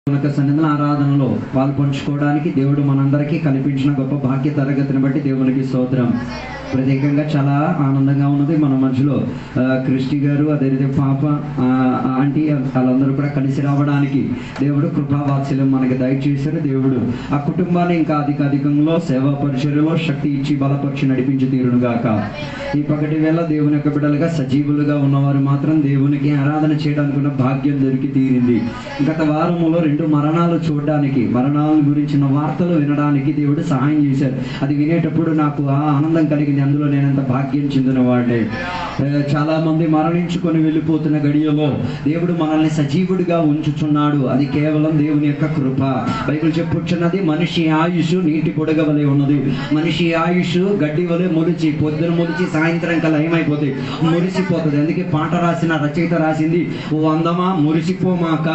సన్నిధిలో ఆరాధనలో పాల్పంచుకోవడానికి దేవుడు మనందరికీ కల్పించిన గొప్ప భాగ్య తరగతిని బట్టి దేవునికి స్తోత్రం. ప్రత్యేకంగా చాలా ఆనందంగా ఉన్నది. మన మధ్యలో క్రిస్టి గారు, అదే పాప, ఆంటీ వాళ్ళందరూ కూడా కలిసి రావడానికి దేవుడు కృపావాత్సల్యం మనకి దయచేశారు. దేవుడు ఆ కుటుంబాన్ని ఇంకా అధికంలో సేవా పరిచర్యలో శక్తి ఇచ్చి బలపరిచి నడిపించి తీరునుగాక. ఈ పగటి వేళ దేవుని యొక్క బిడ్డలుగా సజీవులుగా ఉన్నవారు మాత్రం దేవునికి ఆరాధన చేయడానికి ఉన్న భాగ్యం దొరికి తీరింది. గత వారములో 2 మరణాలు చూడడానికి, మరణాల గురించిన వార్తలు వినడానికి దేవుడు సహాయం చేశారు. అది వినేటప్పుడు నాకు ఆనందం కలిగింది. అందులో నేనంత భాగ్యం చెందిన వాడిని. చాలా మంది మరణించుకొని వెళ్ళిపోతున్న గడియలో దేవుడు మనల్ని సజీవుడిగా ఉంచుచున్నాడు. అది కేవలం దేవుని యొక్క కృప. బైబిల్ చెప్పుచున్నది, మనిషి ఆయుష్ నీటి పొడగ వలె ఉన్నది. మనిషి ఆయుష్ గడ్డి వలె మొలిచి, పొద్దున మొలిచి సాయంత్రం కల్లా ఏమైపోతుంది, మురిసిపోతుంది. అందుకే పాట రాసిన రచయిత రాసింది, ఓ అందమా మురిసిపోమాక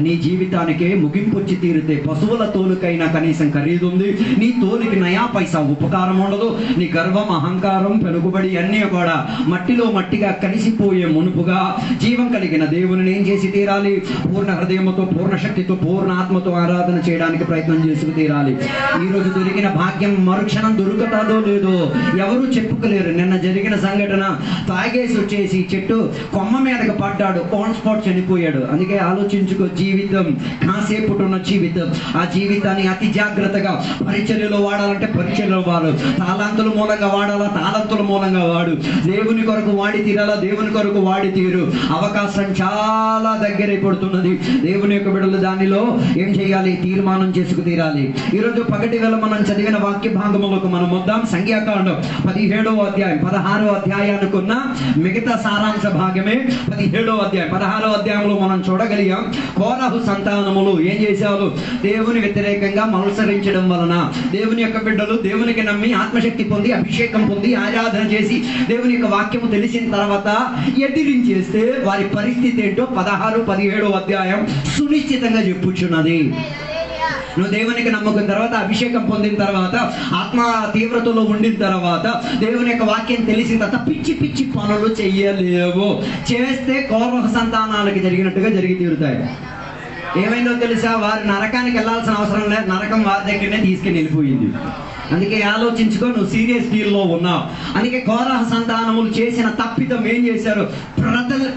నీ జీవితానికే ముగింపు వచ్చి తీరితే, పశువుల తోలుకైనా కనీసం ఖరీదు ఉంది, నీ తోలుకి నయా పైసా ఉపకారం ఉండదు. నీ గర్వం, అహంకారం, పెనుగుబడి అన్నీ కూడా మట్టిలో మట్టిగా కలిసిపోయే మునుపుగా జీవం కలిగిన దేవుని ఏం చేసి తీరాలి? పూర్ణ హృదయంతో, పూర్ణ శక్తితో, పూర్ణ ఆత్మతో ఆరాధన చేయడానికి ప్రయత్నం చేసి తీరాలి. ఈ రోజు దొరికిన భాగ్యం మరుక్షణం దొరుకుతాదో లేదో ఎవరు చెప్పుకోలేరు. నిన్న జరిగిన సంఘటన, తాగేసి వచ్చేసి చెట్టు కొమ్మ మీదకి పడ్డాడు, ఆన్ స్పాట్ చనిపోయాడు. అందుకే ఆలోచించుకో, జీవితం కాసేపు ఉన్న జీవితం, ఆ జీవితాన్ని అతి జాగ్రత్తగా పరిచర్యలో వాడాలంటే పరిచర్యలో వాడు, తాళంతుల మూలంగా వాడాలా, తాళంతుల మూలంగా వాడు. దేవుని కొరకు వాడి తీరాలా, దేవుని కొరకు వాడి తీరు. అవకాశం చాలా దగ్గరైపోతున్నది. దేవుని యొక్క బిడ్డలు దానిలో ఏం చేయాలి? తీర్మానం చేసుకు తీరాలి. ఈరోజు పగటి వేళ మనం చదివిన వాక్య భాగములకు మనం వద్దాం. సంఖ్యాకాండం 17వ అధ్యాయం 16వ అధ్యాయానికి ఉన్న మిగతా సారాంశ భాగమే 17వ అధ్యాయం. 16వ అధ్యాయంలో మనం చూడగలిగాం, కోరహు సంతానములు ఏం చేశారు? దేవుని వ్యతిరేకంగా మత్సరించడం వలన దేవుని యొక్క బిడ్డలు దేవునికి నమ్మి ఆత్మశక్తి పొంది అభిషేకం పొంది ఆరాధన చేసి దేవుని యొక్క వాక్యము తెలిసిన తర్వాత ఎదిరించేస్తే వారి పరిస్థితి ఏంటో 16, 17వ అధ్యాయం సునిశ్చితంగా చెప్పుచున్నది. నువ్వు దేవునికి నమ్మకం తర్వాత, అభిషేకం పొందిన తర్వాత, ఆత్మ తీవ్రతలో ఉండిన తర్వాత, దేవుని యొక్క వాక్యం తెలిసిన తర్వాత పిచ్చి పిచ్చి పనులు చెయ్యలేవు. చేస్తే కోరహు సంతానాలకి జరిగినట్టుగా జరిగి తీరుతాయి. ఏమైందో తెలుసా? వారు నరకానికి వెళ్ళాల్సిన అవసరం లేదు, నరకం వారి దగ్గరనే తీసుకెళ్ళి వెళ్ళిపోయింది. అందుకే ఆలోచించుకో, నువ్వు సీరియస్ డీల్లో ఉన్నావు. అందుకే కోరహ సంతానములు చేసిన తప్పిదం ఏం చేశారు?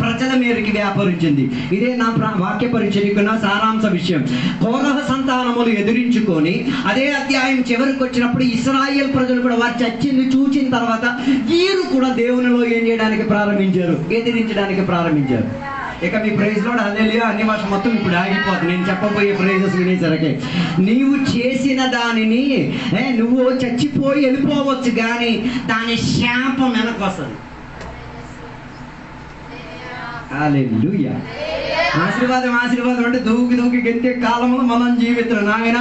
ప్రజల మేరకు వ్యాపరించింది. ఇదే నా వాక్య పరిచర్యకున్న సారాంశ విషయం. కోరహ సంతానములు ఎదిరించుకొని అదే అధ్యాయం చివరికి వచ్చినప్పుడు ఇశ్రాయేల్ ప్రజలు కూడా వారు చచ్చింది చూసిన తర్వాత వీరు కూడా దేవునిలో ఏం చేయడానికి ప్రారంభించారు? ఎదిరించడానికి ప్రారంభించారు. ఇక మీ ప్రైజ్ లో హల్లెలూయా అన్ని భాష మొత్తం ఇప్పుడు ఆగిపోతుంది. నేను చెప్పబోయే ప్రైజెస్ వినేసరికి నీవు చేసిన దానిని నువ్వు చచ్చిపోయి వెళ్ళిపోవచ్చు, కానీ దాని శాపం వెనక్కి వస్తుంది. హల్లెలూయా. ఆశీర్వాదం ఆశీర్వాదం అంటే దూకి గెంతే కాలంలో మనం జీవితం. నాయన,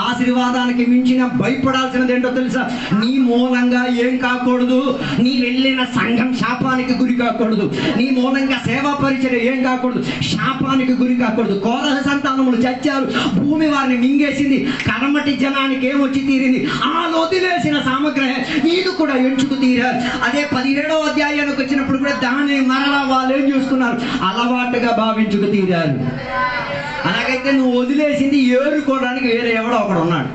ఆశీర్వాదానికి మించిన భయపడాల్సినది ఏంటో తెలుసా? నీ మూలంగా ఏం కాకూడదు, నీ వెళ్ళిన సంఘం శాపానికి గురి కాకూడదు, నీ మూలంగా సేవా పరిచర్య ఏం కాకూడదు, శాపానికి గురి కాకూడదు. కోరహ సంతానములు చచ్చారు, భూమి వారిని మింగేసింది, కరమటి జనానికి ఏమొచ్చి తీరింది? ఆ వదిలేసిన సామగ్రి వీళ్ళు కూడా ఎంచుకు తీరారు. అదే 17వ అధ్యాయానికి వచ్చినప్పుడు కూడా దాన్ని మరలా వాళ్ళు ఏం చూసుకున్నారు? అలవాటుగా భావించుకు తీరారు. అలాగైతే నువ్వు వదిలేసింది ఏరుకోవడానికి వేరే ఎవడో ఒకడు ఉన్నాడు.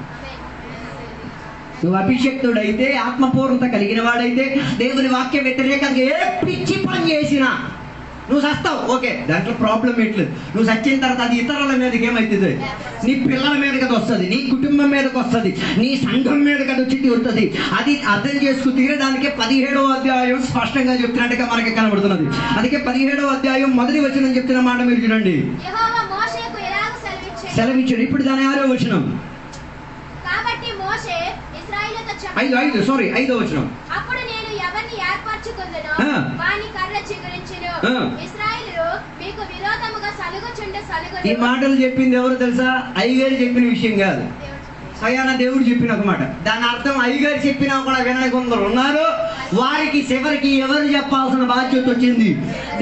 నువ్వు అభిషక్తుడైతే, ఆత్మపూర్ణత కలిగిన వాడైతే, దేవుని వాక్య వ్యతిరేకంగా ఏ పిచ్చి పని చేసినా నువ్వు చస్తావు. ఓకే, దాంట్లో ప్రాబ్లం ఏంట్లేదు. నువ్వు చచ్చిన తర్వాత అది ఇతరుల మీదకి ఏమవుతుంది? నీ పిల్లల మీదకి అది వస్తుంది, నీ కుటుంబం మీదకి వస్తుంది, నీ సంఘం మీదకి అది వచ్చి తీరుతుంది. అది అర్థం చేసుకు తీరడానికి 17వ అధ్యాయం స్పష్టంగా చెప్తున్నట్టుగా మనకి కనబడుతున్నది. అందుకే 17వ అధ్యాయం మొదటి వచనం చెప్తున్న మాట మీరు చూడండి. సెలవిచ్చాడు. ఇప్పుడు దాని 6వ వచనం. 5వ వచనం. అప్పుడు నేను ఎవరిని ఏర్పరచుకొందునో వాని కర్ర చిగురించును, ఇశ్రాయేలు మీకు విరోధముగా సలుగుచుండు సలుగును. ఈ మాటలు చెప్పింది ఎవరు తెలుసా? అయ్యగారు చెప్పిన విషయం కాదు, స్వయాన దేవుడు చెప్పిన ఒక మాట. దాని అర్థం అయ్యగారు చెప్పినా కూడా వినని కొందరు ఉన్నారు, వారికి చివరికి ఎవరు చెప్పాల్సిన బాధ్యత వచ్చింది?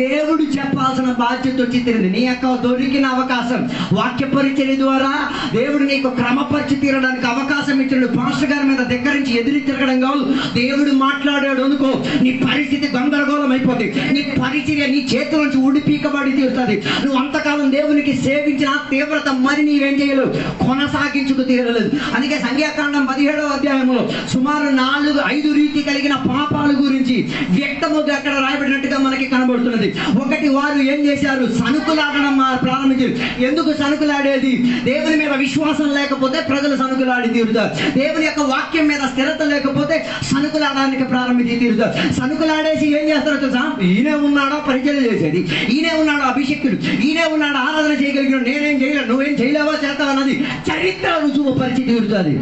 దేవుడు చెప్పాల్సిన బాధ్యత వచ్చి తీరింది. నీ యొక్క దొరికిన అవకాశం వాక్య పరిచర్య ద్వారా దేవుడు నీకు క్రమపరిచి తీరడానికి అవకాశం ఇచ్చాడు. పాస్టర్ గారి మీద దగ్గర నుంచి ఎదురు తిరగడం కాదు, దేవుడు మాట్లాడాడు అనుకో, నీ పరిస్థితి గందరగోళం అయిపోతుంది. నీ పరిచర్య నీ చేతుల నుంచి ఉడిపీకబడి తీరుతుంది. నువ్వు అంతకాలం దేవునికి సేవించిన తీవ్రత మరి నీవేం చేయలేవు, కొనసాగించుకు తీరలేదు. అందుకే సంఖ్యాకాండం 17వ అధ్యాయంలో సుమారు 4-5 రీతి కలిగిన పాపాల గురించి వ్యక్తముగా అక్కడ రాయబడినట్టుగా మనకి కనబడుతున్నది. ఒకటి, వారు ఏం చేశారు? సనుకులాడడం ప్రారంభించారు. ఎందుకు సనుకులాడేది? దేవుని మీద విశ్వాసం లేకపోతే ప్రజలు సనుకులాడి తీరుతారు. దేవుని యొక్క వాక్యం మీద స్థిరత లేకపోతే సనుకులాడడానికి ప్రారంభించి తీరుతారు. సనుకులాడేసి ఏం చేస్తారో తెలుసా? ఈయనే ఉన్నాడో పరిచయం చేసేది, ఈయనే ఉన్నాడో అభిషేకుడు, ఈయనే ఉన్నాడో ఆరాధన చేయగలిగిన, నేనేం చేయలేను, నువ్వేం చేయలేవో చేస్తావు అన్నది చరిత్ర రుజువు పరిచి తీరుతుంది.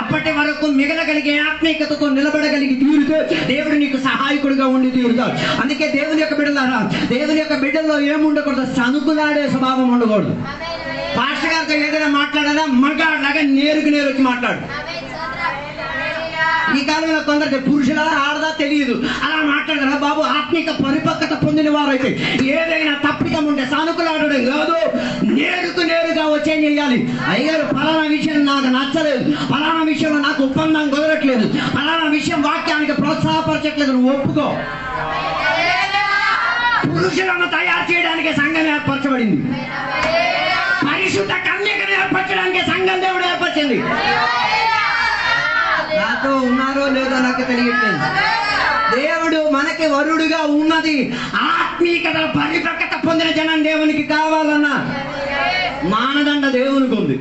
అప్పటి వరకు మిగలగలిగే ఆత్మీయతతో నిలబడగలిగి తీరుతే దేవుడు నీకు సహాయకుడిగా ఉండి తీరుతాడు. అందుకే దేవుని యొక్క బిడ్డలారా, దేవుని యొక్క బిడ్డల్లో ఏముండకూడదు? సనుకులాడే స్వభావం ఉండకూడదు. పాస్టర్ గారితో ఏదైనా మాట్లాడాలా మగాళ్ళగా నేరుకు నేరు వచ్చి మాట్లాడు. ఈ కాలంలో కొందరికి పురుషులా ఆడదా తెలియదు, అలా మాట్లాడరా బాబు. ఆత్మిక పరిపక్వత పొందిన వారైతే ఏదైనా తప్పిదం ఉంటే సనుకులాడడం కాదు, నేరుకు నేరుగా వచ్చేం చేయాలి? అయ్యారు ఫలానా విషయం నాకు నచ్చలేదు, ఫలానా విషయంలో నాకు ఒప్పందం కుదరట్లేదు, ఫలానా విషయం వాక్యానికి ప్రోత్సాహపరచట్లేదు, నువ్వు ఒప్పుకో. పురుషులను తయారు చేయడానికి సంఘం ఏర్పరచబడింది. పరిశుద్ధ కన్యకను ఏర్పరచడానికి సంఘం దేవుడు ఏర్పరిచింది. నాతో ఉన్నారో లేదో నాకు తెలియట్లేదు. దేవుడు మనకి వరుడుగా ఉన్నది. ఆత్మీయత పరిపక్వత పొందిన జనం దేవునికి కావాలన్నా మానదండ దేవునికి ఉంది.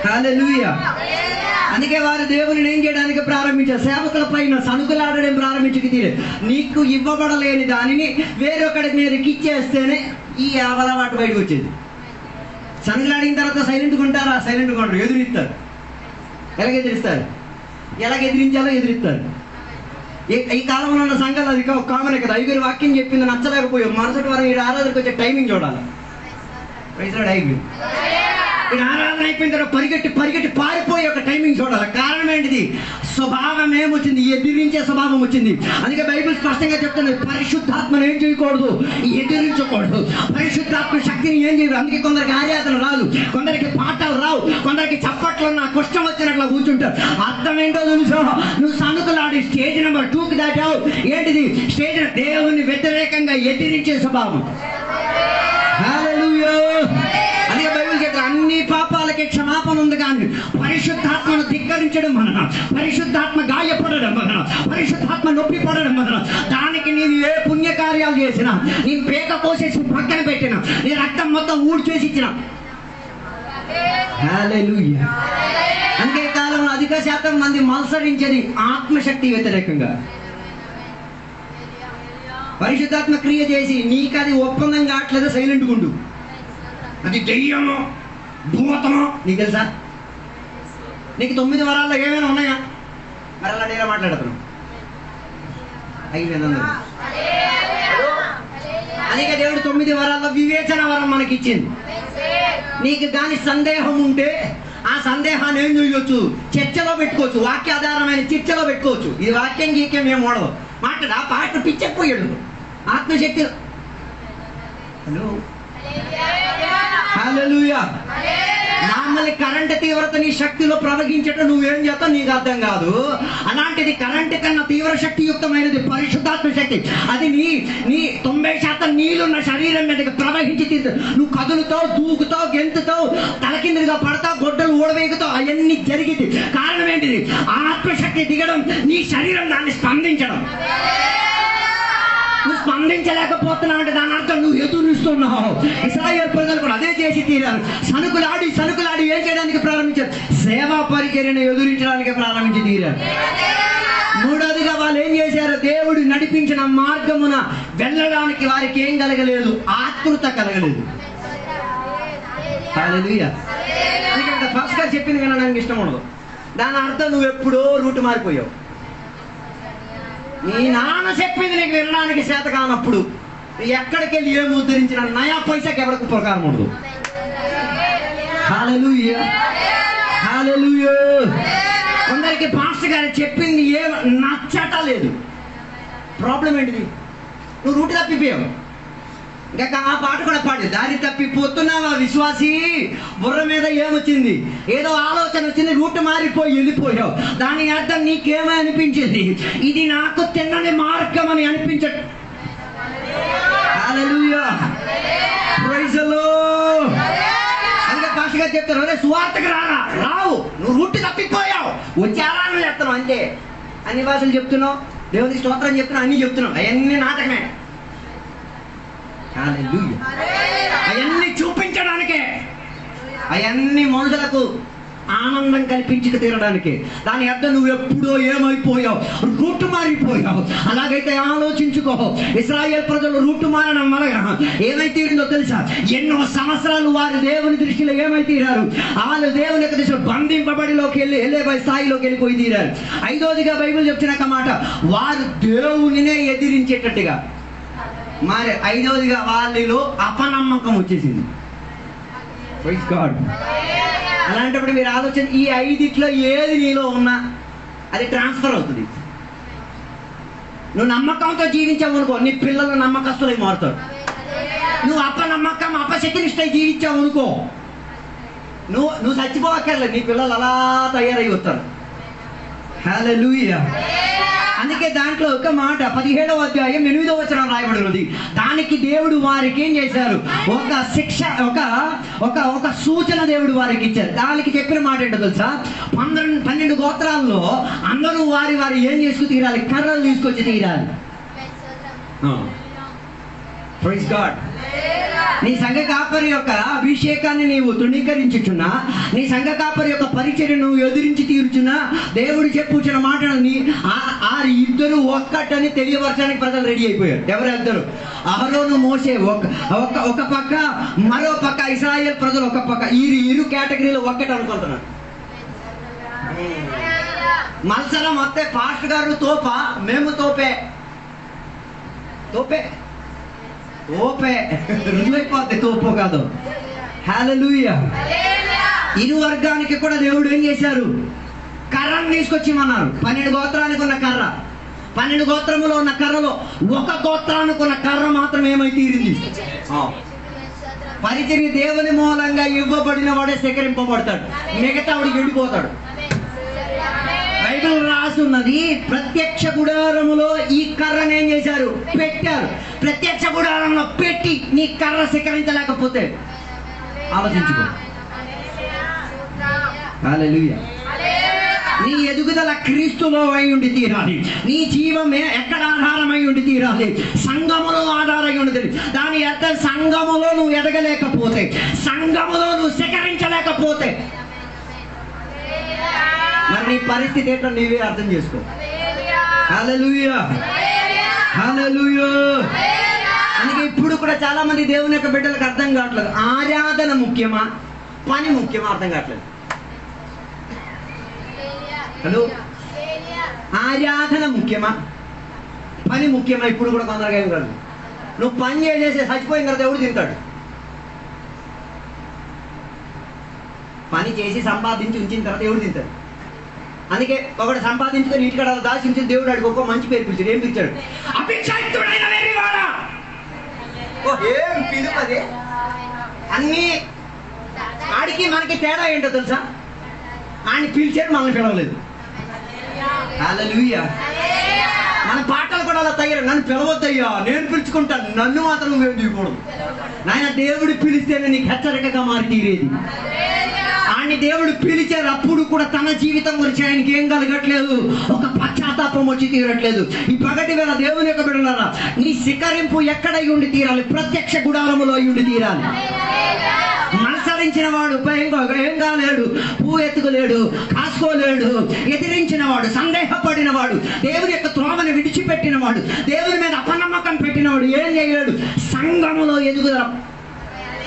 హల్లెలూయా. అందుకే వారు దేవుని ఏం చేయడానికి ప్రారంభించారు? సేవకుల పైన సనుకులాడడం ప్రారంభించి తీరే. నీకు ఇవ్వబడలేని దానిని వేరొకటి మీరు ఇచ్చేస్తేనే ఈ అలవాటు బయటకు వచ్చేది. సనుకులాడిన తర్వాత సైలెంట్గా ఉంటారా? సైలెంట్గా ఉంటారు, ఎదురిస్తారు. ఎలాగెదిరిస్తారు? ఎలాగెదిరించాలో ఎదిరిస్తారు. ఈ కాలంలో ఉన్న సంఘాలు అది కామనే కదా. ఐగురు వాక్యం చెప్పింది నచ్చలేకపోయాం, మరుసటి వారం ఈ ఆరాధనకు వచ్చే టైమింగ్ చూడాలి. ఈ ఆరాధన అయిపోయిన తర్వాత పరిగెట్టి పారిపోయి ఒక టైమింగ్ చూడాలి. కారణం ఏంటిది? స్వభావం ఏమొచ్చింది? ఎదిరించే స్వభావం వచ్చింది. అందుకే బైబిల్ స్పష్టంగా చెప్తుంది, పరిశుద్ధాత్మను ఏం చేయకూడదు? ఎదిరించకూడదు. పరిశుద్ధాత్మ శక్తిని ఏం చేయదు. అందుకే కొందరికి ఆరాధన రాదు, కొందరికి పాఠాలు రావు, కొందరికి చప్పట్లు నా కష్టం వచ్చినట్లు కూర్చుంటారు. అర్థం ఏంటో తెలుసా? నువ్వు సనుకులాడి స్టేజ్ నెంబర్ 2కి దాటావు. ఏంటిది? స్టేజ్ దేవుని వ్యతిరేకంగా ఎదిరించే స్వభావం. హల్లెలూయా. అందుకే బైబిల్ చెప్తారు, అన్ని పాపాలకి క్షమాపణ ఉంది, కానీ పరిశుద్ధాత్మను ధిక్కరించడం వలన, పరిశుద్ధాత్మ గాయపడడం వలన, పరిశుద్ధాత్మ నొప్పి పడడం వలన, దానికి నీవు ఏ పుణ్యకార్యాలు చేసినా, నీ పేక కోసేసి పక్కన పెట్టినా, నీ రక్తం మొత్తం ఊడ్చేసి ఇచ్చిన. హల్లెలూయా. అందుకే కాలంలో అధిక శాతం మంది మత్సరించేది ఆత్మశక్తి వ్యతిరేకంగా. పరిశుద్ధాత్మ క్రియ చేసి నీకు అది ఒప్పందం కావట్లేదు, సైలెంట్గా ఉండు. అది దెయ్యమో భూతమో నీకు తెలుసా? నీకు 9 వరాల్లో ఏమైనా ఉన్నాయా? మరి అలా నేను మాట్లాడుతున్నాను. అయిపోయింది. అందుకే దేవుడు 9 వరాల్లో వివేచన వరం మనకి ఇచ్చింది. నీకు దాని సందేహం ఉంటే ఆ సందేహాన్ని ఏం చేయొచ్చు? చర్చలో పెట్టుకోవచ్చు, వాక్యాధారమైన చర్చలో పెట్టుకోవచ్చు. ఇది వాక్యం గీక్యం ఏం ఓడదు. మాట్లాడు. ఆ పాట పిచ్చకపోయాడు ఆత్మశక్తి. హలో, హల్లెలూయా. మామూలు కరెంట్ తీవ్రత నీ శక్తిలో ప్రవహించటం నువ్వేం చేస్తావు నీకు అర్థం కాదు. అలాంటిది కరెంట్ కన్నా తీవ్ర శక్తియుక్తమైనది పరిశుద్ధాత్మ శక్తి. అది నీ 90% నీళ్ళున్న శరీరం మీదకి ప్రవహించి నువ్వు కదులుతావు, దూకుతావు, గెంతుతావు, తలకిందులుగా పడతావు, గొడ్డలు ఊడవేగుతావు. అవన్నీ జరిగింది. కారణం ఏంటిది? ఆత్మశక్తి దిగడం, నీ శరీరం దాన్ని స్పందించడం. నువ్వు స్పందించలేకపోతున్నావు అంటే దాని అర్థం నువ్వు ఎదురుస్తున్నావు. ఇశ్రాయేలు ప్రజలు కూడా అదే చేసి తీరారు. సనుకులాడి ఏం చేయడానికి ప్రారంభించారు? సేవా పరిచర్యను ఎదురించడానికి ప్రారంభించి తీరారు. మూడోదిగా వాళ్ళు ఏం చేశారు? దేవుడు నడిపించిన మార్గమున వెళ్ళడానికి వారికి ఏం కలగలేదు? ఆతృత కలగలేదు. హల్లెలూయా. ఎందుకంటే ఫస్ట్ గా చెప్పింది వినడానికి ఇష్టం ఉండదు. దాని అర్థం నువ్వు ఎప్పుడో రూట్ మారిపోయావు. నీ నాన్న చెప్పింది నీకు వినడానికి చేత కానప్పుడు ఎక్కడికి వెళ్ళి ఏమి ఉద్ధరించిన నయా పైసాకి ఎవరికి ప్రకారం ఉండదు. హల్లెలూయా, హల్లెలూయా. కొందరికి పాస్టర్ గారు చెప్పింది నచ్చటలేదు. ప్రాబ్లం ఏంటిది? నువ్వు రూట్ తప్పిపోయావు. ఇంకా ఆ పాట కూడా పాడు, దారి తప్పిపోతున్నావా విశ్వాసి, బుర్ర మీద ఏమొచ్చింది, ఏదో ఆలోచన వచ్చింది, రూట్ మారిపోయి వెళ్ళిపోయావు. దాని అర్థం నీకేమో అనిపించింది, ఇది నాకు తిన్నని మార్గం అని అనిపించ. హల్లెలూయా, ప్రైజ్ ది లార్డ్. అందుకే పాస్టర్ గారు చెప్తారు, అరే సువార్తకు రావు, నువ్వు రూట్ తప్పిపోయావు, వచ్చారా నువ్వు చెప్తున్నావు అంతే. అన్ని భాషలు చెప్తున్నావు, దేవునికి స్తోత్రం చెప్తున్నావు, అన్ని చెప్తున్నావు, అవన్నీ నాటకమే. అవన్నీ చూపించడానికే, అవన్నీ మనుషులకు ఆనందం కల్పించి తీరడానికి. దాని అర్థం నువ్వు ఎప్పుడో ఏమైపోయావు, రూట్ మారిపోయావు. అలాగైతే ఆలోచించుకో, ఇశ్రాయేల్ ప్రజలు రూట్ మారడం వలన ఏమైతీరిందో తెలుసా? ఎన్నో సంవత్సరాలు వారు దేవుని దృష్టిలో ఏమైతీరారు, వాళ్ళు దేవుని యొక్క దృష్టిలో బంధింపబడిలోకి వెళ్ళే స్థాయిలోకి వెళ్ళిపోయి తీరారు. ఐదోదిగా బైబిల్ చెప్తున్న మాట, వారు దేవునినే ఎదిరించేటట్టుగా మరి. ఐదవదిగా వాళ్ళలో అపనమ్మకం వచ్చేసింది. Praise god. అలాంటప్పుడు మీరు ఆలోచన, ఈ ఐదిట్లో ఏది నీలో ఉన్నా అది ట్రాన్స్ఫర్ అవుతుంది. నువ్వు నమ్మకంతో జీవించావు అనుకో, నీ పిల్లలు నమ్మకస్తులై మారుతారు. నువ్వు అపనమ్మకం అపశక్తినిష్టై జీవించావు అనుకో, నువ్వు చచ్చిపోవక్కర్లేదు, నీ పిల్లలు అలా తయారై వస్తారు. హల్లెలూయా. అందుకే దాంట్లో ఒక మాట 17వ అధ్యాయం 8వ వచనం రాయబడినది. దానికి దేవుడు వారికి ఏం చేశారు, ఒక శిక్ష, ఒక సూచన దేవుడు వారికి ఇచ్చారు. దానికి చెప్పిన మాట ఏంటో తెలుసా? 12 గోత్రాల్లో అందరూ వారి ఏం చేసుకు తీరాలి, కర్రలు తీసుకొచ్చి తీరాలి. Praise god. నీ సంఘ కాపరి యొక్క అభిషేకాన్ని నీవు తృణీకరించుచున్నా, నీ సంఘ కాపరి యొక్క పరిచర్య నువ్వు ఎదిరించి తీరుచున్నా, దేవుడు చెప్పుచున్న మాటలని ఆ ఇద్దరు ఒక్కటని తెలియపరచడానికి ప్రజలు రెడీ అయిపోయారు. ఎవరు ఇద్దరు? అహరోను మోసే ఒక పక్క, మరో పక్క ఇశ్రాయేల్ ప్రజలు ఒక పక్క. ఈ ఇరు కేటగిరీలో ఒక్కటి అనుకుంటున్నారు. మత్సరం వస్తే పాస్టర్ గారు తోపా, మేము తోపే రుజువైపోద్ది, తోపో కాదు. హల్లెలూయా. ఇరు వర్గానికి కూడా దేవుడు ఏం చేశారు, కర్రను తీసుకొచ్చిమన్నారు. 12 గోత్రానికి ఉన్న కర్ర, 12 గోత్రములో ఉన్న కర్రలో ఒక గోత్రానికి ఉన్న కర్ర మాత్రం ఏమై తీరింది. పరిచర్య దేవుని మూలంగా ఇవ్వబడిన వాడే సేకరింపబడతాడు, మిగతా వాడికి వెళ్ళిపోతాడు. బైబిల్ రాసున్నది, ప్రత్యక్ష గుడారములో ఈ కర్రను ఏం చేశారు, పెట్టారు. ప్రత్యక్ష గుడారంలో పెట్టి నీ కర్ర సేకరించలేకపోతే ఆలోచించుకో. హల్లెలూయా. నీ ఎదుగుదల క్రీస్తులో అయి ఉండి తీరాలి. నీ జీవమే ఎక్కడ ఆధారమై ఉండి తీరాలి, సంఘములో ఆధారమై ఉండి. దాని అర్థం సంఘములో నువ్వు ఎదగలేకపోతే, సంఘములో నువ్వు సేకరించలేకపోతే మరి నీ పరిస్థితి ఏంటో నీవే అర్థం చేసుకో. హల్లెలూయా, హల్లెలూయా. అందుకే ఇప్పుడు కూడా చాలా మంది దేవుని యొక్క బిడ్డలకు అర్థం కావట్లేదు, ఆరాధన ముఖ్యమా పని ముఖ్యమా అర్థం కావట్లేదు. హలో, ఆరాధన ముఖ్యమా పని ముఖ్యమా ఇప్పుడు కూడా కొందరుగా ఏం కాదు. నువ్వు పని చేసేసి చచ్చిపోయిన తర్వాత ఎవడు తింటాడు? పని చేసి సంపాదించి ఉంచిన తర్వాత ఎవడు తింటాడు? అందుకే ఒకటి సంపాదించుకొని ఇంటికాడ దాచి ఉంచి దేవుడు అడిగి ఒక మంచి పేరు పిలిచాడు. ఏం పిలిచాడు? అభిషక్తుడైన వెర్రివాడా. ఏం పిలుపది? అన్నీ ఆడికి మనకి తేడా ఏంటో తెలుసా? ఆయన పిలిచాడు, మనల్ని పిలవలేదు. హల్లెలూయా. మన పాటలు కూడా అలా తయారు, నన్ను పిలవద్దయ్యా, నేను పిలుచుకుంటాను, నన్ను మాత్రం నువ్వేం తీయకూడదు. నాయన దేవుడు పిలిస్తేనే నీకు హెచ్చరికగా మారి తీరేది. ఆయన దేవుడు పిలిచారు, అప్పుడు కూడా తన జీవితం గురించి ఆయనకి ఏం కలగట్లేదు, ఒక పశ్చాత్తాపం వచ్చి తీరట్లేదు. ఈ పగటి వేళ దేవుని యొక్క బిడ్డలారా, నీ శిఖరింపు ఎక్కడై ఉండి తీరాలి? ప్రత్యక్ష గుడారములో అయి ఉండి తీరాలి. మత్సరించిన వాడు ఏం కాలేడు, పువ్వు ఎత్తుకోలేడు, కాసుకోలేడు. ఎదిరించిన వాడు, సందేహపడిన వాడు, దేవుని యొక్క త్రోవను విడిచిపెట్టిన వాడు, దేవుని మీద అపనమ్మకం పెట్టినవాడు ఏం చేయలేడు, సంఘములో ఎదుగుదల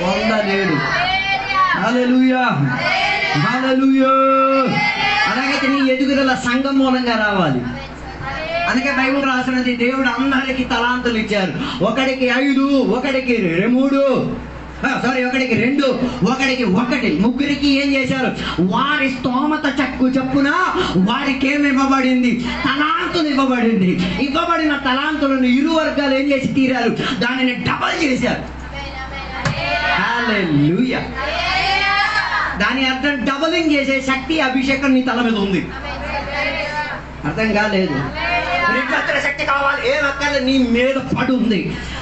పొందలేడు. హల్లెలూయా, హల్లెలూయా. అలాగైతే నీ ఎదుగుదల సంఘం మూలంగా రావాలి. అందుకే బైబిల్ రాసినది, దేవుడు అందరికి తలాంతులు ఇచ్చారు. ఒకడికి 5, ఒకడికి 3, ఒకడికి 2, ఒకడికి 1. ముగ్గురికి ఏం చేశారు? వారి స్తోమత చప్పున వారికి ఏమి ఇవ్వబడింది? తలాంతులు ఇవ్వబడింది. ఇవ్వబడిన తలాంతులను ఇరు వర్గాలు ఏం చేసి తీరారు? దానిని డబల్ చేశారు. హల్లెలూయా. దాని అర్థం డబలింగ్ చేసే శక్తి, అభిషేకం నీ తల మీద ఉంది. అర్థం కాలేదు? రెట్ల శక్తి కావాలి, ఏం అక్కర్లే, నీ మీద పడుంది.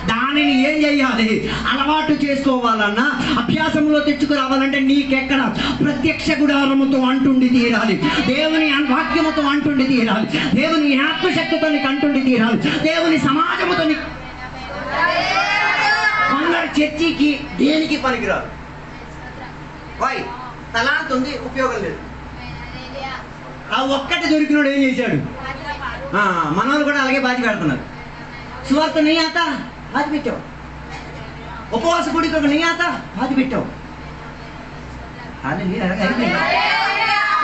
దానిని ఏం చేయాలి? అలవాటు చేసుకోవాలన్నా, అభ్యాసంలో తెచ్చుకురావాలంటే నీకెక్కడ? ప్రత్యక్ష గుడారముతో అంటుండి తీరాలి, దేవుని వాక్యముతో అంటుండి తీరాలి, దేవుని ఆత్మశక్తితో నీకు అంటుండి తీరాలి, దేవుని సమాజముతో నీకు. కొందరు చర్చికి దేనికి పనికిరారు. తలాంత్ ఉంది, ఉపయోగం లేదు. ఆ ఒక్కటి దొరికినాడు ఏం చేశాడు? మనవాళ్ళు కూడా అలాగే బాధ పెడుతున్నారు. సువార్త నీ ఆత బాధ పెట్టావు, ఉపవాస గుడికి ఒక నీ ఆత బాధ పెట్టావు.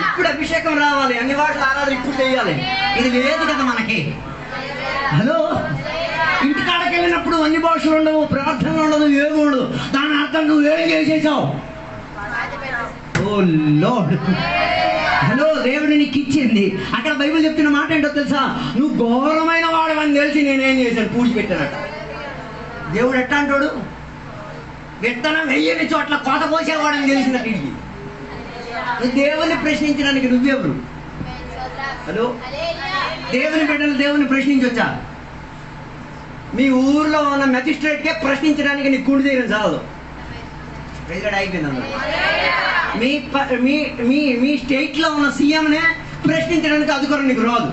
ఇప్పుడు అభిషేకం రావాలి, అన్ని వాటిలో ఆరాధన ఇప్పుడు చేయాలి. ఇది లేదు కదా మనకి. హలో, ఇంటికాడకి వెళ్ళినప్పుడు అన్ని భాషలు ఉండవు, ప్రార్థనలు ఉండదు, ఏమి ఉండదు. దాని అర్థం నువ్వు ఏం చేసేసావు? ఓ లార్డ్. హలో, దేవుడు నీకు ఇచ్చింది. అక్కడ బైబిల్ చెప్తున్న మాట ఏంటో తెలుసా? నువ్వు ఘోరమైన వాడవని తెలిసి నేనేం చేశాను? పూజ పెట్టానట. దేవుడు ఎట్లా అంటాడు? విత్తనం వెయ్యని చోట్ల కోత కోసేవాడని తెలిసినట్టు ఇంటికి. నువ్వు దేవుని ప్రశ్నించడానికి నువ్వెవరు? హలో, దేవుని బిడ్డలు దేవుని ప్రశ్నించవచ్చా? మీ ఊర్లో ఉన్న మెజిస్ట్రేట్కే ప్రశ్నించడానికి నీకు కుడి తీరం చాలదు. అయిపోయింది. మీ స్టేట్లో ఉన్న సీఎంనే ప్రశ్నించడానికి అధికారం నీకు రాదు.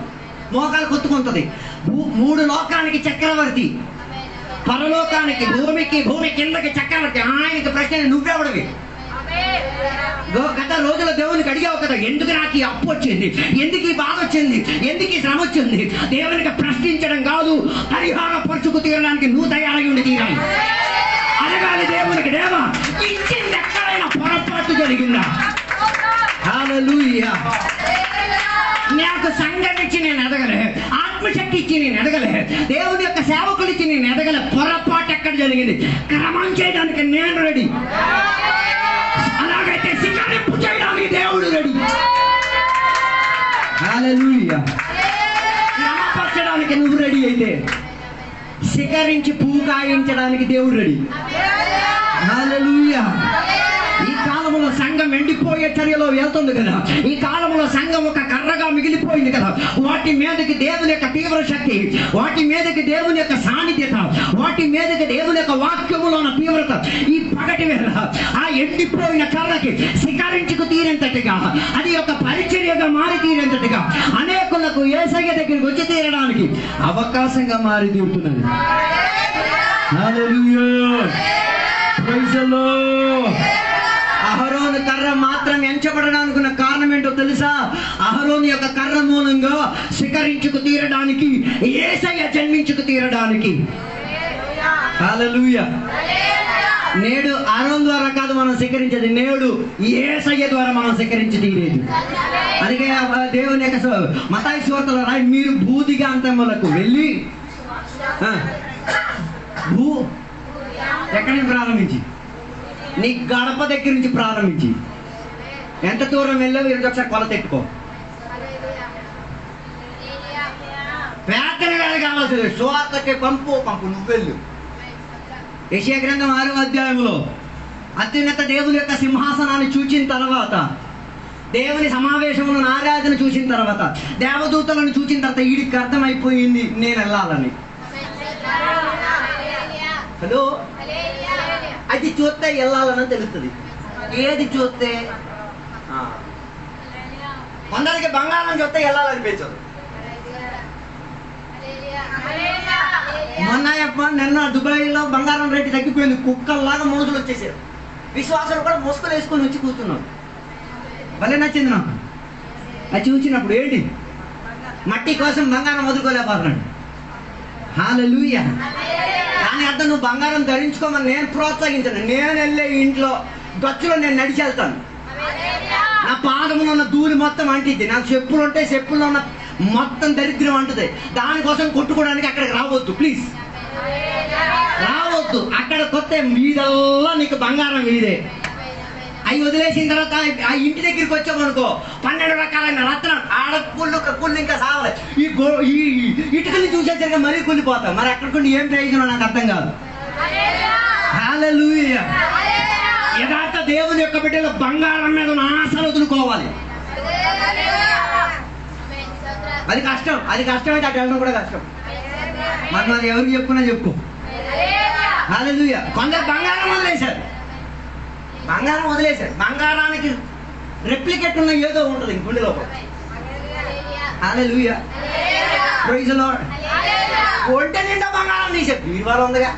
మోకాలు కొట్టుకుంటుంది. 3 లోకానికి చక్రవర్తి, పరలోకానికి, భూమి కిందకి చక్రవర్తి. ఆయనకి ప్రశ్న నువ్వెవడివి? గత రోజుల దేవునికి అడిగావు కదా, ఎందుకు నాకు ఈ అప్పు వచ్చింది, ఎందుకు ఈ బాధ వచ్చింది, ఎందుకు ఈ శ్రమ వచ్చింది? దేవునికి ప్రశ్నించడం కాదు, పరిహార పరుచుకు తీరడానికి నువ్వు తయారై ఉండి తీరాలి. అడగాలి దేవునికి, దేవా ఇచ్చింది ఎక్కడైనా పొరపాటు జరిగిందా? హల్లెలూయా. నాకు సంఘం ఇచ్చి నేను ఎదగలే, ఆత్మశక్తి ఇచ్చి నేను ఎదగలే, దేవుని యొక్క సేవకులు ఇచ్చి నేను ఎదగలే. పొరపాటు ఎక్కడ జరిగింది? క్రమం చేయడానికి నేను రెడీ. అలాగైతే శిఖరింపు చేయడానికి దేవుడు రెడీ. హల్లెలూయా. క్రమపరచడానికి నువ్వు రెడీ అయితే శిఖరించి పువ్వు కాయించడానికి దేవుడు రెడీ. హల్లెలూయా. ఈ కాలంలో సంఘం ఎండిపోయే చర్యలో వెళ్తుంది కదా. ఈ కాలంలో సంఘం ఒక కర్రగా మిగిలిపోయింది కదా. వాటి మీదకి దేవుని యొక్క తీవ్ర శక్తి, వాటి మీదకి దేవుని యొక్క సాన్నిధ్యత, వాటి మీదకి దేవుని యొక్క వాక్యములో ఉన్న తీవ్రత ఈ పగటి వేళ ఆ ఎండిపోయిన కర్రకి శిఖరించుకు తీరేంతటిగా, అది ఒక పరిచర్యగా మారి తీరేంతటిగా, అనేకులకు యేసయ్య దగ్గరికి వచ్చి తీరడానికి అవకాశంగా మారి తీరుతున్నది. హల్లెలూయా. Praise the Lord. అహరోను కర్ర మాత్రం ఎంచబడడానికి ఉన్న కారణం ఏంటో తెలుసా? అహరోను యొక్క కర్ర మూలంగా శిఖరించుకు తీరడానికి, యేసయ్య జన్మించుకు తీరడానికి. హల్లెలూయా. నేడు అహరోను ద్వారా కాదు మనం శిఖరించేది, నేడు యేసయ్య ద్వారా మనం శిఖరించి తీరేది. అందుకే దేవుని యొక్క మత్తయి సువార్తలో రాయి, మీరు భూదిగాంతములకు వెళ్ళి ఎక్కడి నుంచి ప్రారంభించి, నీ గడప దగ్గర నుంచి ప్రారంభించి ఎంత దూరం వెళ్ళావు ఈరోజు ఒకసారి కొలత ఎట్టుకో. ప్రార్థన కావాల్సింది, సువార్తకి పంపు నువ్వు వెళ్ళు. యెషయా గ్రంథం 6వ అధ్యాయంలో అత్యున్నత దేవుని యొక్క సింహాసనాన్ని చూచిన తర్వాత, దేవుని సమావేశములను ఆరాధన చూసిన తర్వాత, దేవదూతలను చూసిన తర్వాత వీడికి అర్థమైపోయింది నేను వెళ్ళాలని. హలో, అది చూస్తే వెళ్ళాలని తెలుస్తుంది. ఏది చూస్తే? కొందరికి బంగారం చూస్తే వెళ్ళాలనిపించదు. నిన్న దుబాయ్లో బంగారం రేటు తగ్గిపోయింది. కుక్కల్లాగా మోసులు వచ్చేసారు. విశ్వాసాలు కూడా మోసుకొని వేసుకొని వచ్చి కూర్చున్నాడు. భలే నచ్చింది నాకు. అది చూసినప్పుడు ఏంటి, మట్టి కోసం బంగారం వదులుకోలేకపోతున్నాడు. హల్లెలూయా. దాని అర్థం నువ్వు బంగారం ధరించుకోమని నేను ప్రోత్సహించాను. నేను వెళ్ళే ఇంట్లో గచ్చులో నేను నడిచి వెళ్తాను. నా పాదములో ఉన్న ధూళి మొత్తం అంటిద్ది. నాకు చెప్పులు ఉంటే చెప్పుల్లో ఉన్న మొత్తం దరిద్రం అంటుంది. దానికోసం కొట్టుకోవడానికి అక్కడికి రావద్దు ప్లీజ్. రావద్దు. అక్కడ కొత్త మీదల్లా నీకు బంగారం మీదే. అవి వదిలేసిన తర్వాత ఆ ఇంటి దగ్గరికి వచ్చామనుకో 12 రకాలైన రత్నం ఆడ కుళ్ళు ఇంకా సావాలి. ఈ ఇటుకల్ని చూసేసరికి మరీ కుళ్ళిపోతాం. మరి అక్కడికి ఏం ప్రయోజనం నాకు అర్థం కాదు. హల్లెలూయా. యథార్థ దేవుని యొక్క బిడ్డలు బంగారం మీద ఆశలు వదులుకోవాలి. అది కష్టం. అది కష్టమైతే అటు వెళ్ళడం కూడా కష్టం. మరి ఎవరికి చెప్పుకున్నా చెప్పు. హల్లెలూయా. కొందరు బంగారం వదిలేశారు. బంగారానికి రెప్లికేట్ ఉన్న ఏదో ఉంటుంది గుండె లోపల. హల్లెలూయా. Praise the Lord. ఒంటె నిండా బంగారం తీశారు. వీరివాళ్ళు ఉందిగా.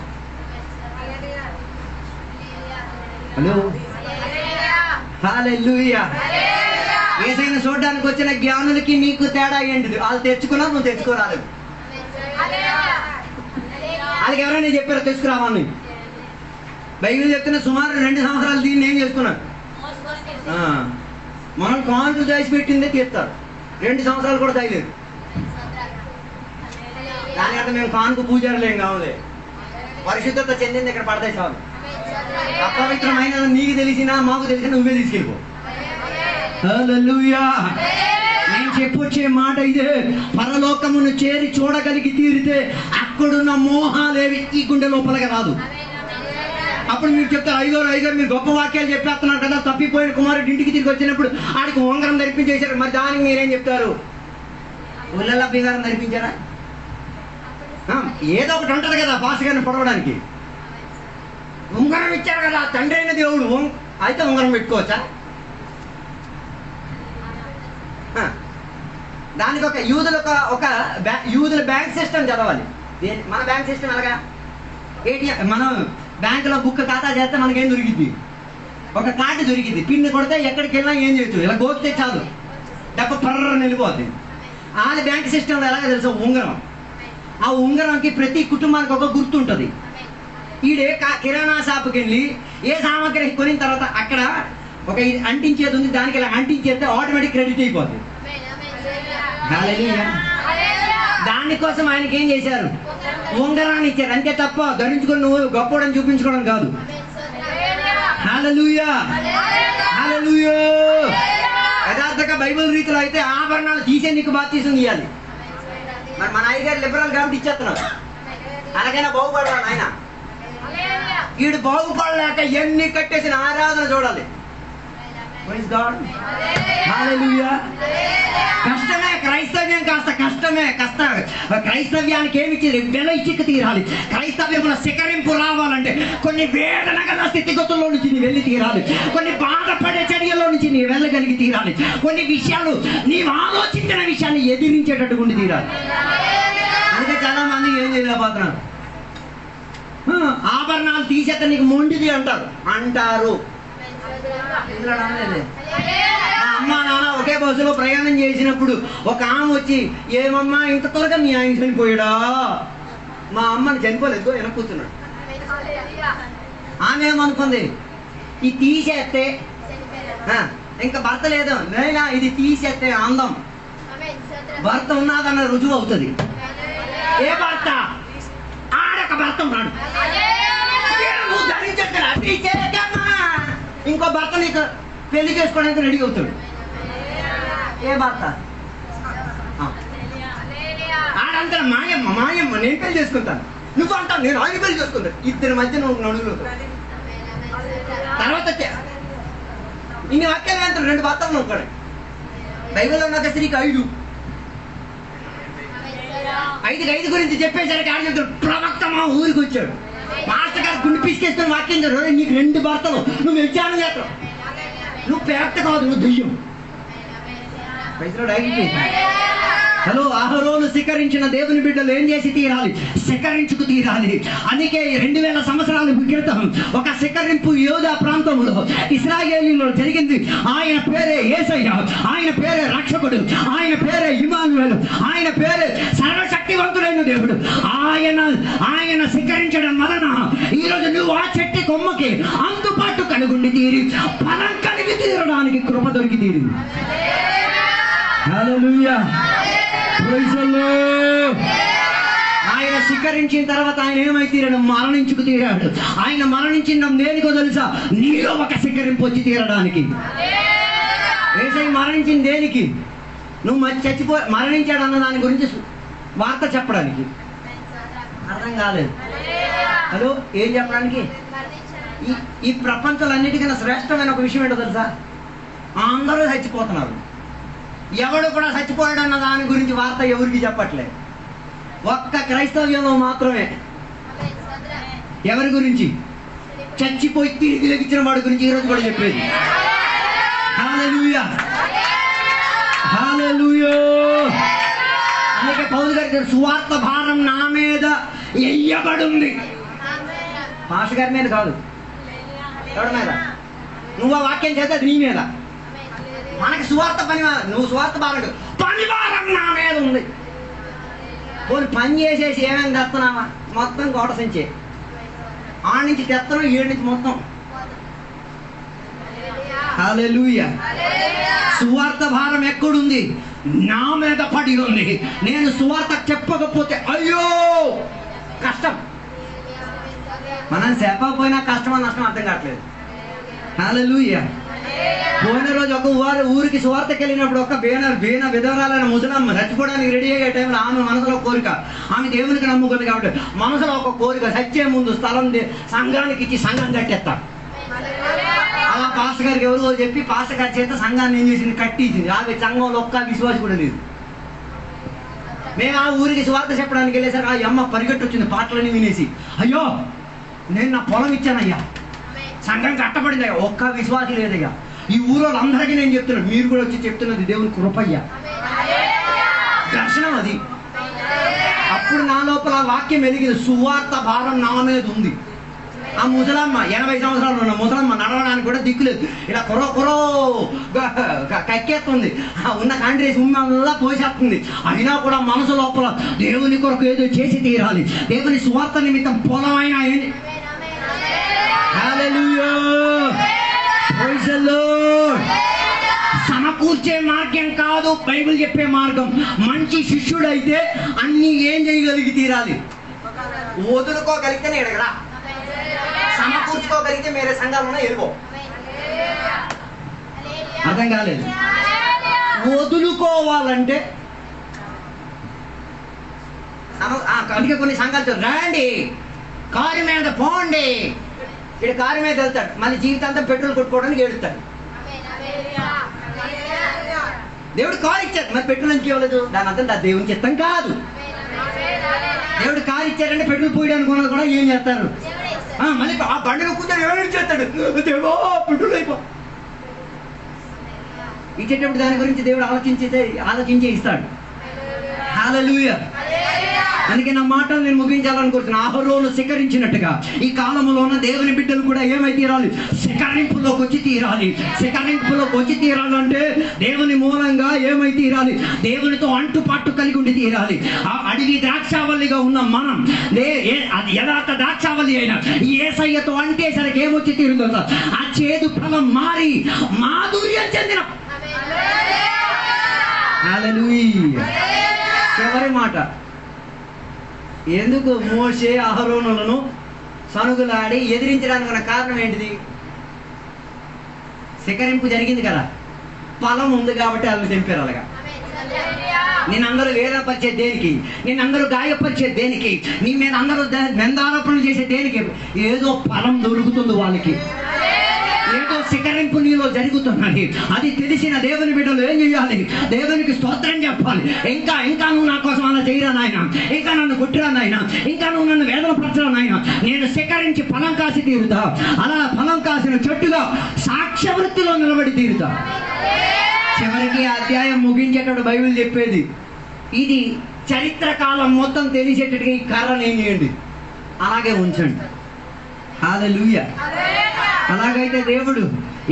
హలో. హల్లెలూయా. ఏసైనా చూడడానికి వచ్చిన జ్ఞానులకి నీకు తేడా ఏంటిది? వాళ్ళు తెచ్చుకున్నా నువ్వు తెచ్చుకోరాలేదు. వాళ్ళకి ఎవరైనా చెప్పారో తెచ్చుకురావాలని? బైబిల్ చెప్తున్న సుమారు 2 సంవత్సరాలు దీన్ని ఏం చేసుకున్నాను. మనం కాన్పు దాచి పెట్టిందే తీస్తారు. 2 సంవత్సరాలు కూడా దాయలేదు. దానికంటే మేము కాన్పు పూజారులు ఏం కావాలి. పరిశుద్ధత చెందింది ఇక్కడ పడతాయి చాలు. అపవిత్రమైన నీకు తెలిసినా మాకు తెలిసినా నువ్వే తీసుకెళ్ళిపో. హల్లెలూయా. నేను చెప్పొచ్చే మాట ఇదే. పరలోకమును చేరి చూడగలిగి తీరితే అక్కడున్న మోహాలేవి ఈ గుండె లోపలగా రాదు. అప్పుడు మీరు చెప్తారు, అయ్యగారు మీరు గొప్ప వాక్యాలు చెప్పేస్తున్నారు కదా, తప్పిపోయిన కుమారుడు ఇంటికి తిరిగి వచ్చినప్పుడు ఆడికి ఉంగరం ధరిపించేశారు. మరి దానికి మీరేం చెప్తారు? ఉల్లల్లా బిగారం ధరిపించారా? ఏదో ఒకటి ఉంటుంది కదా బాస్ గారిని పొడవడానికి. ఉంగరం ఇచ్చారు కదా తండ్రి అయిన దేవుడు, అయితే ఉంగరం పెట్టుకోవచ్చా? దానికి ఒక యూదుల బ్యాంక్ సిస్టమ్ చదవాలి. మన బ్యాంక్ సిస్టమ్ ఎలాగా? ఏటీఎం. మనం బ్యాంకులో బుక్ ఖాతా చేస్తే మనకేం దొరికింది? ఒక కార్డు దొరికింది. పిన్ కొడితే ఎక్కడికి వెళ్ళినా ఏం చేయొచ్చు. ఇలా గోపితే చాలు డబ్బు పర్రని వెళ్ళిపోద్ది. అది బ్యాంక్ సిస్టంలో ఎలాగో తెలుసు, ఉంగరం. ఆ ఉంగరంకి ప్రతి కుటుంబానికి ఒక గుర్తు ఉంటుంది. ఈడే కిరాణా షాప్కి వెళ్ళి ఏ సామాగ్రి కొనిన తర్వాత అక్కడ ఒక అంటించేది ఉంది, దానికి ఇలా అంటించేస్తే ఆటోమేటిక్ క్రెడిట్ అయిపోద్ది. దానికోసం ఆయనకి ఏం చేశారు? ఉంగరాన్ని ఇచ్చారు. అంతే తప్ప ధరించుకొని నువ్వు గొప్పడని చూపించుకోవడం కాదు. హల్లెలూయా. హల్లెలూయా. యథార్థంగా బైబిల్ రీతిలో అయితే ఆభరణాలు తీసే నీకు బాప్తిసం ఇవ్వాలి. మరి మన అయ్యగారు లిబరల్ కాబట్టి ఇచ్చేస్తున్నాడు. అలాగైనా బాగుపడరా ఆయన. వీడు బాగుపడలేక ఎన్ని కట్టేసిన ఆరాధన చూడాలి. కష్టమే. క్రైస్తవ్యం కాస్త కష్టమే. క్రైస్తవ్యానికి ఏమిచ్చింది? వెల ఇచ్చిక తీరాలి. క్రైస్తవ్యంలో శిఖరింపు రావాలంటే కొన్ని వేదన గల స్థితిగతుల్లో నుంచి నీ వెళ్ళి తీరాలి. కొన్ని బాధపడే చర్యల్లో నుంచి నీ వెళ్ళగలిగి తీరాలి. కొన్ని విషయాలు నీవు ఆలోచించిన విషయాన్ని ఎదిరించేటట్టు ఉండి తీరాలి. అందుకే చాలా మంది ఏం చేయలేకపోతున్నారు. ఆభరణాలు తీసేత నీకు మొండిది అంటారు. అమ్మా నాన్న ఒకే బస్సులో ప్రయాణం చేసినప్పుడు ఒక ఆమె వచ్చి, ఏమమ్మా ఇంత త్వరగా మీ ఆయన చనిపోయాడా? మా అమ్మని చనిపోలేదు వెనక కూర్చున్నాడు. ఆమె ఏమనుకుంది? ఇది తీసేస్తే ఇంకా భర్త లేదు, లేదా ఇది తీసేస్తే అందం భర్త ఉన్నాదన్న రుజువు అవుతుంది. ఏ భర్త? ఆడొక భర్త ఉన్నాడు. నువ్వు ధరించేమ్మా ఇంకో భర్త నీకు పెళ్లి చేసుకోవడానికి రెడీ అవుతాడు. ఏ భర్త? ఆడంతా మాయమ్మ నేను పెళ్లి చేసుకుంటాను, నువ్వు అంటావు నేను ఆయన పెళ్లి చేసుకుంటాను. ఇద్దరి మధ్య నువ్వు నడుగులు. తర్వాత ఇన్ని వాక్యాలు అంటారు. 2 భర్తలు ఉంటాడు. బైబిల్లో ఉన్న స్త్రీకి 5 గురించి చెప్పేసరికి ఆడ చెప్తాడు, ప్రవక్త మా ఊరికి వచ్చాడు. మాస్టర్ గారు గుండె పిసికేసుకొని వాక్యం చదువు, నీకు 2 భర్తలు, నువ్వు విచారణ చేస్తావు. నువ్వు ప్రవక్త కాదు, నువ్వు దెయ్యం. హలో. అహరోను శిఖరించిన దేవుని బిడ్డలు ఏం చేసి తీరాలి? శిఖరించుకు తీరాలి. అందుకే 2000 సంవత్సరాల క్రితం ఒక శిఖరింపు యోధా ప్రాంతంలో ఇశ్రాయేలీలో జరిగింది. ఆయన పేరే యేసయ్య, ఆయన పేరే రక్షకుడు, ఆయన పేరే ఇమ్మానుయేలు, ఆయన పేరే సర్వశక్తివంతుడైన దేవుడు. ఆయన శిఖరించడం వలన ఈరోజు నువ్వు ఆ చెట్టు కొమ్మకి అందుబాటు కలుగుండి తీరి ఫలం కలిగి తీరడానికి కృప దొరికి తీరింది. హల్లెలూయా. Praise the Lord. ఆ ఆయన శిఖరించిన తర్వాత ఆయన ఏమై తీరాడు? మరణించుకు తీరాడు. ఆయన మరణించిన దేనికో తెలుసా? నీలో ఒక శిఖరింపు వచ్చి తీరడానికి. యేసయ్య మరణించింది దేనికి? నువ్వు మరణించాడు అన్న దాని గురించి వార్త చెప్పడానికి. అర్థం కాలేదు. హలో, ఏం చెప్పడానికి? ఈ ప్రపంచంలో అన్నిటికన్నా శ్రేష్టమైన ఒక విషయం ఏంటో తెలుసా? అందరూ చచ్చిపోతున్నారు. ఎవడు కూడా చచ్చిపోయాడు అన్న దాని గురించి వార్త ఎవరికి చెప్పట్లేదు. ఒక్క క్రైస్తవ్యంలో మాత్రమే. ఎవరి గురించి? చచ్చిపోయి తిరిగి లెగించిన వాడి గురించి ఈరోజు కూడా చెప్పేది. హల్లెలూయా, హల్లెలూయా. అందుకే పౌలు గారి సువార్త భారం నా మీద ఎయ్యబడింది. పాస్టర్ గారి మీద కాదు. ఎవరి మీద? నువ్వు ఆ వాక్యం చేస్తే అది నీ మీద. మనకి సువార్త పని, నువ్వు సువార్త భారం, పని భారం నా మీద ఉంది. పోనీ పని చేసేసి ఏమేమి తెస్తున్నావా? మొత్తం గోడ సంచే ఆ నుంచి తెత్తనం, 7 నుంచి మొత్తం. హల్లెలూయా. సువార్త భారం ఎక్కడుంది? నా మీద పడి ఉంది. నేను సువార్త చెప్పకపోతే అయ్యో కష్టం. మనం చెప్పకపోయినా కష్టమని నష్టం అర్థం కావట్లేదు. హల్లెలూయా. పోయిన రోజు ఒక ఊరికి సువార్తకి వెళ్ళినప్పుడు ఒక బీన విధవరాలైన ముసలమ్మ చచ్చిపోవడానికి రెడీ అయ్యే టైంలో ఆమె మనసులో కోరిక, ఆమె దేవునికి నమ్ముకుంది కాబట్టి మనసులో ఒక కోరిక, చచ్చే ముందు స్థలం సంఘానికి ఇచ్చి సంఘం కట్టేస్తాం. అలా పాస్టర్ గారికి ఎవరో చెప్పి పాస్టర్ గారి చేత సంఘాన్ని ఏం చేసింది? కట్టించింది. ఆమె సంఘంలో ఒక్క విశ్వాసం కూడా లేదు. మేము ఆ ఊరికి సువార్త చెప్పడానికి వెళ్ళేసరికి ఆ అమ్మ పరిగెట్టు వచ్చింది పాటలన్నీ వినేసి. అయ్యో, నేను నా పొలం ఇచ్చానయ్యా, సంఘం కట్టబడిందయ్యా, ఒక్క విశ్వాసం లేదయ్యా. ఈ ఊళ్ళో అందరికీ నేను చెప్తున్నాను, మీరు కూడా వచ్చి చెప్తున్నది దేవుని కృపయ్యా, దర్శనం అది. అప్పుడు నా లోపల వాక్యం వెలిగింది. సువార్త భారం నా మీద ఉంది. ఆ ముసలమ్మ 80 సంవత్సరాలు ఉన్న ముసలమ్మ నడవడానికి కూడా దిక్కులేదు. ఇలా కొరో కక్కేస్తుంది. ఉన్న కాంట్రీస్ ఉమ్మల్లా పోసేస్తుంది. అయినా కూడా మనసు లోపల దేవుని కొరకు ఏదో చేసి తీరాలి. దేవుని సువార్త నిమిత్తం పొలం అయినా ఏంటి. హల్లెలూయా, ప్రైజ్ ది లార్డ్. సమకూర్చే మార్గం కాదు బైబిల్ చెప్పే మార్గం. మంచి శిష్యుడైతే అన్ని ఏం చేయగలిగి తీరాలి? వదులుకోగలిగితేనే ఎడగరా. సమకూర్చుకోగలిగితే మేరే సంఘాలను ఎరుగో. అర్థం కాలేదు. వదులుకోవాలంటే అందుకే కొన్ని సంఘాలు రండి కారు మీద పోండి, ఇక్కడ కారు మీద వెళ్తాడు, మళ్ళీ జీవితాంతం పెట్రోల్ కొట్టుకోవడానికి ఏడుస్తాడు. దేవుడు కారు ఇచ్చాడు, మరి పెట్రోల్ ఎందుకు ఇవ్వలేదు? దాని అర్థం దా దేవుని చిత్తం కాదు. దేవుడు కారు ఇచ్చాడంటే పెట్రోల్ పోయడానికి ఉన్నది కూడా ఏం చేస్తారు? మళ్ళీ ఆ బండిలో కూర్చొని ఎవరు చేస్తాడు? దేవో పెట్రోల్ అయిపో. ఇచ్చేటప్పుడు దాని గురించి దేవుడు ఆలోచించే ఇస్తాడు. హల్లెలూయా. అందుకే నా మాటలు నేను ముగించాలనుకుంటున్నాను. అహరోను శిఖరించినట్టుగా ఈ కాలంలోన దేవుని బిడ్డలు కూడా ఏమై తీరాలి? శిఖరింపులోకి వచ్చి తీరాలి. శిఖరింపులోకి వచ్చి తీరాలంటే దేవుని మూలంగా ఏమై తీరాలి? దేవునితో అంటుపాటు కలిగి ఉండి తీరాలి. ఆ అడవి ద్రాక్షావల్లిగా ఉన్న మనం అది యథార్థ ద్రాక్షావల్లి అయినా యేసయ్యతో అంటేసరికి ఏమొచ్చి తీరుతుందో ఆ చేదు ఫలం మారి మాధుర్యం చెందిన. హల్లెలూయా. చివరి మాట. ఎందుకు మోషే అహరోనులను సనుగులాడి ఎదిరించడానికి ఉన్న కారణం ఏంటిది? శిఖరింపు జరిగింది కదా, ఫలం ఉంది కాబట్టి వాళ్ళు తెంపారు. అలాగా నేనందరూ వేదపరిచే దేనికి? నేనందరూ గాయపరిచే దేనికి? నీ మీద అందరూ నిందారోపణలు చేసే దేనికి? ఏదో ఫలం దొరుకుతుంది వాళ్ళకి, ఏదో శిఖరింపు నీలో జరుగుతున్నది. అది తెలిసిన దేవుని బిడ్డలు ఏం చేయాలి? దేవునికి స్తోత్రం చెప్పాలి. ఇంకా నువ్వు నా కోసం అలా చేయరా నాయన, ఇంకా నన్ను కొట్టిరా నాయన, ఇంకా నువ్వు నన్ను వేదన పరచరా నాయన, నేను శిఖరించి ఫలం కాసి తీరుతా. అలా ఫలం కాసిన చెట్టుగా సాక్ష్య వృత్తిలో నిలబడి తీరుతా. చివరికి అధ్యాయం ముగించేటప్పుడు బైబిల్ చెప్పేది ఇది చరిత్ర కాలం మొత్తం తెలిసేటట్టుగా ఈ కర్రను ఏం చేయండి? అలాగే ఉంచండి. హల్లెలూయా. అలాగైతే దేవుడు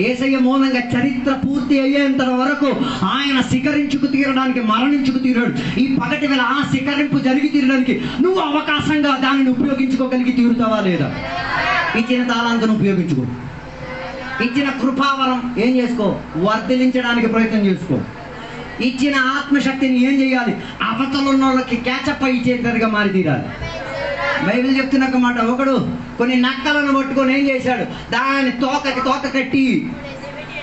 యేసయ్య మూలంగా చరిత్ర పూర్తి అయ్యేంత వరకు ఆయన శిఖరించుకు తీరడానికి మరణించుకు తీరాడు. ఈ పగటి వేళ ఆ శిఖరింపు జరిగి తీరడానికి నువ్వు అవకాశంగా దానిని ఉపయోగించుకోగలిగి తీరుతావా లేదా? ఇచ్చిన తాళంతను ఉపయోగించుకో. ఇచ్చిన కృపావరం ఏం చేసుకో? వర్ధిలించడానికి ప్రయత్నం చేసుకో. ఇచ్చిన ఆత్మశక్తిని ఏం చేయాలి? అవతలున్న వాళ్ళకి క్యాచప్ అయ్యి చేతగా మారి తీరాలి. బైబిల్ చెప్తున్న ఒక మాట, ఒకడు కొన్ని నక్కలను పట్టుకొని ఏం చేశాడు, దాన్ని తోక కట్టి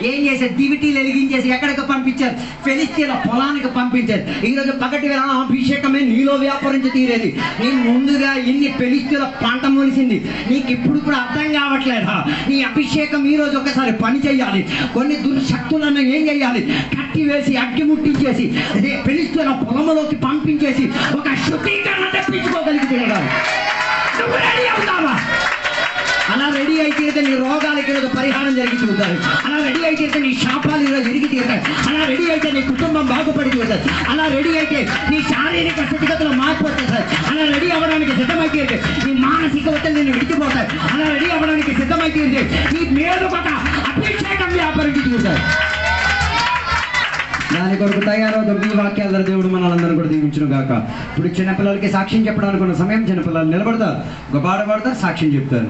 ఏం చేశారు, దివిటీలు వెలిగించేసి ఎక్కడికి పంపించారు, ఫిలిస్తీన్ల పొలానికి పంపించారు. ఈరోజు పగటి వేళ అభిషేకమే నీలో వ్యాపారించి తీరేది. నీ ముందుగా ఇన్ని ఫిలిస్తీన్ల పంట మొలిసింది, నీకు ఇప్పుడు కూడా అర్థం కావట్లేదా? నీ అభిషేకం ఈరోజు ఒకసారి పని చేయాలి. కొన్ని దుర్శక్తులను ఏం చేయాలి, కట్టి వేసి అగ్గి ముట్టించేసి ఫిలిస్తీన్ల పొలంలోకి పంపించేసి ఒక శుద్ధీకరణ తెప్పించుకోగలిగితే నువ్వు రెడీ అవుతావా? అలా రెడీ అయితే నీ రోగాలకి ఈరోజు పరిహారం జరిగి చూస్తారు. అలా రెడీ అయితే నీ శాపాలు ఈరోజు విరిగి తీరుతాయి. అలా రెడీ అయితే నీ కుటుంబం బాగుపడి చూస్తారు. అలా రెడీ అయితే నీ శారీరక స్థితిగతులు మార్పు వచ్చేస్తాయి. అలా రెడీ అవ్వడానికి సిద్ధమైతే నీ మానసిక ఒత్తిడి నేను విడిచిపోతాయి. అలా రెడీ అవ్వడానికి సిద్ధమైతే నీ మేలు ఒక అభిషేకం వ్యాపారికి చూస్తారు. దాని కొరకు తయారవుతారు. ఈ వాక్యాల ద్వారా దేవుడు మనలందరూ కూడా దీవించును గాక. ఇప్పుడు చిన్నపిల్లలకి సాక్ష్యం చెప్పడానికి ఉన్న సమయం, చిన్నపిల్లలు నిలబడతారు, ఒక పాట పాడతారు, సాక్ష్యం చెప్తారు.